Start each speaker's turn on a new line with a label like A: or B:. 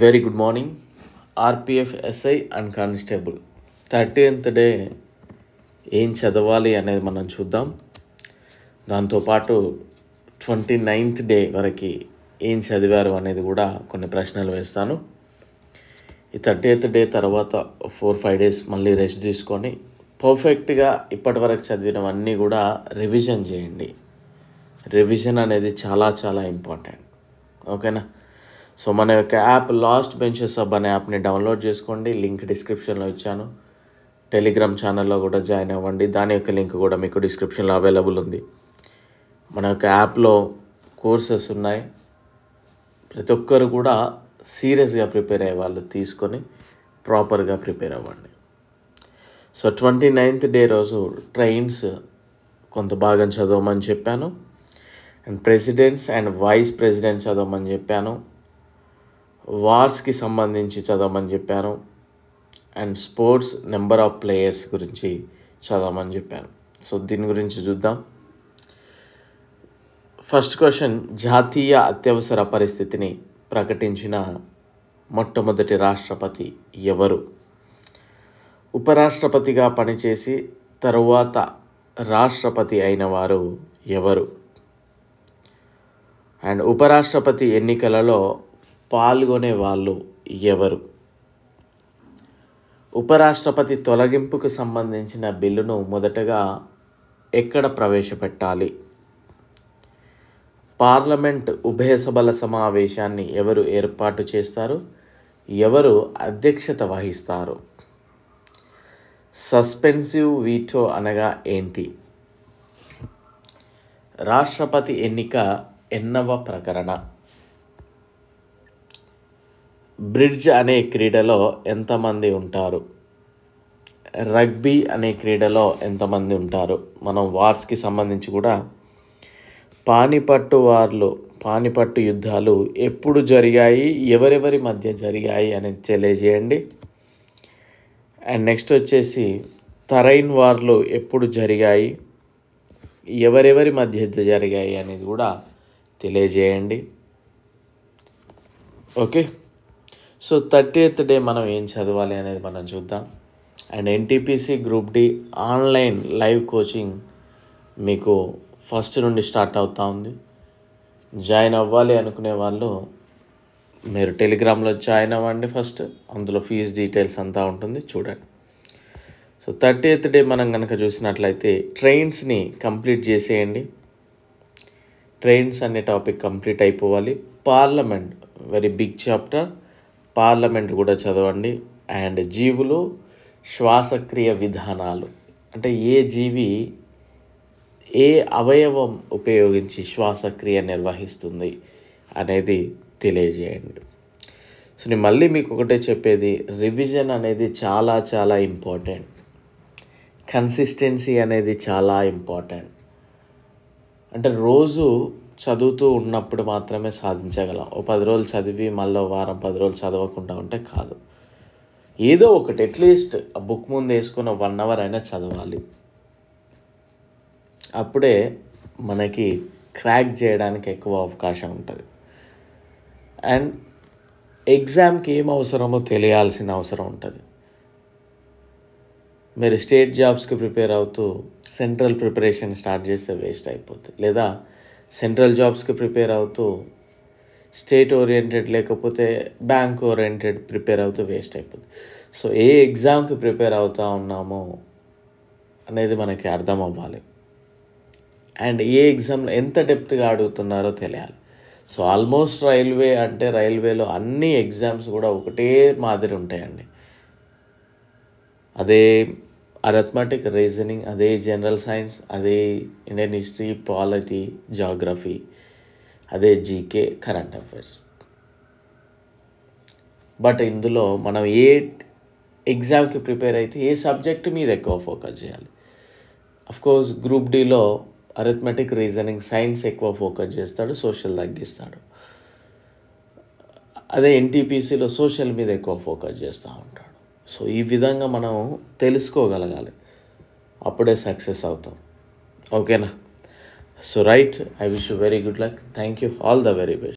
A: Very good morning. RPF SI and constable 30th day ఏం చదవాలి అనేది మనం చూద్దాం. దాంతోపాటు 29th డే వరకు ఏం చదివారు అనేది కూడా కొన్ని ప్రశ్నలు వేస్తాను. ఈ 30th డే తర్వాత 4-5 days మళ్ళీ రెస్ట్ తీసుకొని పర్ఫెక్ట్గా ఇప్పటివరకు చదివినవన్నీ కూడా రివిజన్ చేయండి. రివిజన్ అనేది చాలా చాలా ఇంపార్టెంట్. ఓకేనా? సో మన యొక్క యాప్ లాస్ట్ బెంచెస్ హబ్ అనే యాప్ని డౌన్లోడ్ చేసుకోండి. లింక్ డిస్క్రిప్షన్లో ఇచ్చాను. టెలిగ్రామ్ ఛానల్లో కూడా జాయిన్ అవ్వండి. దాని యొక్క లింక్ కూడా మీకు డిస్క్రిప్షన్లో అవైలబుల్ ఉంది. మన యొక్క యాప్లో కోర్సెస్ ఉన్నాయి. ప్రతి ఒక్కరు కూడా సీరియస్గా ప్రిపేర్ అయ్యే వాళ్ళు తీసుకొని ప్రాపర్గా ప్రిపేర్ అవ్వండి. సో 29th డే రోజు ట్రైన్స్ కొంత భాగం చదవమని చెప్పాను. And presidents and vice president చదవమని చెప్పాను. వార్స్కి సంబంధించి చదవమని చెప్పాను. And sports number of players గురించి చదవమని చెప్పాను. సో దీని గురించి చూద్దాం. ఫస్ట్ క్వశ్చన్, జాతీయ అత్యవసర పరిస్థితిని ప్రకటించిన మొట్టమొదటి రాష్ట్రపతి ఎవరు? ఉపరాష్ట్రపతిగా పనిచేసి తరువాత రాష్ట్రపతి అయిన వారు ఎవరు? అండ్ ఉపరాష్ట్రపతి ఎన్నికలలో పాల్గొనే వాళ్ళు ఎవరు? ఉపరాష్ట్రపతి తొలగింపుకు సంబంధించిన బిల్లును మొదటగా ఎక్కడ ప్రవేశపెట్టాలి? పార్లమెంట్ ఉభయ సభల సమావేశాన్ని ఎవరు ఏర్పాటు చేస్తారు? ఎవరు అధ్యక్షత వహిస్తారు? సస్పెన్సివ్ వీటో అనగా ఏంటి? రాష్ట్రపతి ఎన్నిక ఎన్నవ ప్రకరణ? బ్రిడ్జ్ అనే క్రీడలో ఎంతమంది ఉంటారు? రగ్బీ అనే క్రీడలో ఎంతమంది ఉంటారు? మనం వార్స్కి సంబంధించి కూడా పానిపట్టు యుద్ధాలు ఎప్పుడు జరిగాయి, ఎవరెవరి మధ్య జరిగాయి అనేది తెలియజేయండి. అండ్ నెక్స్ట్ వచ్చేసి తరైన్ వార్లు ఎప్పుడు జరిగాయి, ఎవరెవరి మధ్య జరిగాయి అనేది కూడా తెలియజేయండి. ఓకే, సో 30th డే మనం ఏం చదవాలి అనేది మనం చూద్దాం. And NTPC group D online live coaching మీకు ఫస్ట్ నుండి స్టార్ట్ అవుతూ ఉంది. జాయిన్ అవ్వాలి అనుకునే వాళ్ళు మీరు టెలిగ్రామ్లో జాయిన్ అవ్వండి. ఫస్ట్ అందులో ఫీజు డీటెయిల్స్ అంతా ఉంటుంది, చూడండి. సో 30th డే మనం కనుక చూసినట్లయితే ట్రైన్స్ని కంప్లీట్ చేసేయండి. ట్రైన్స్ అనే టాపిక్ కంప్లీట్ అయిపోవాలి. Parliament very big chapter, parliament కూడా చదవండి. అండ్ జీవులు శ్వాసక్రియ విధానాలు అంటే ఏ జీవి ఏ అవయవం ఉపయోగించి శ్వాసక్రియ నిర్వహిస్తుంది అనేది తెలియజేయండి. సో నేను మళ్ళీ మీకు ఒకటే చెప్పేది, రివిజన్ అనేది చాలా చాలా ఇంపార్టెంట్. కన్సిస్టెన్సీ అనేది చాలా ఇంపార్టెంట్. అంటే రోజు చదువుతూ ఉన్నప్పుడు మాత్రమే సాధించగలం. 10 రోజులు చదివి మళ్ళీ వారం 10 రోజులు చదవకుండా ఉంటే కాదు. ఏదో ఒకటి అట్లీస్ట్ ఆ బుక్ ముందు వేసుకున్న 1 hour అయినా చదవాలి. అప్పుడే మనకి క్రాక్ చేయడానికి ఎక్కువ అవకాశం ఉంటుంది. అండ్ ఎగ్జామ్కి ఏం అవసరమో తెలియాల్సిన అవసరం ఉంటుంది. మీరు స్టేట్ జాబ్స్కి ప్రిపేర్ అవుతూ సెంట్రల్ ప్రిపరేషన్ స్టార్ట్ చేస్తే వేస్ట్ అయిపోతుంది. లేదా సెంట్రల్ జాబ్స్కి ప్రిపేర్ అవుతూ స్టేట్ ఓరియంటెడ్ లేకపోతే బ్యాంక్ ఓరియంటెడ్ ప్రిపేర్ అవుతూ వేస్ట్ అయిపోతుంది. సో ఏ ఎగ్జామ్కి ప్రిపేర్ అవుతూ ఉన్నామో అనేది మనకి అర్థం అవ్వాలి. అండ్ ఏ ఎగ్జామ్లో ఎంత డెప్త్గా అడుగుతున్నారో తెలియాలి. సో ఆల్మోస్ట్ రైల్వే అంటే రైల్వేలో అన్ని ఎగ్జామ్స్ కూడా ఒకటే మాదిరి ఉంటాయండి. అదే అరిథమెటిక్, రీజనింగ్, అదే జనరల్ సైన్స్, అదే ఇండియన్ హిస్టరీ, పాలిటీ, జాగ్రఫీ, అదే జీకే, కరెంట్ అఫైర్స్. బట్ ఇందులో మనం ఏ ఎగ్జామ్కి ప్రిపేర్ అయితే ఏ సబ్జెక్ట్ మీద ఎక్కువ ఫోకస్ చేయాలి. అఫ్కోర్స్ గ్రూప్ డిలో అరిథమెటిక్, రీజనింగ్, సైన్స్ ఎక్కువ ఫోకస్ చేస్తాడు, సోషల్ తగ్గిస్తాడు. అదే ఎన్టీపీసీలో సోషల్ మీద ఎక్కువ ఫోకస్ చేస్తూ ఉంటాడు. సో ఈ విధంగా మనం తెలుసుకోగలగాలి, అప్పుడే సక్సెస్ అవుతాం. ఓకేనా? So right, I wish you very good luck. Thank you, all the very best.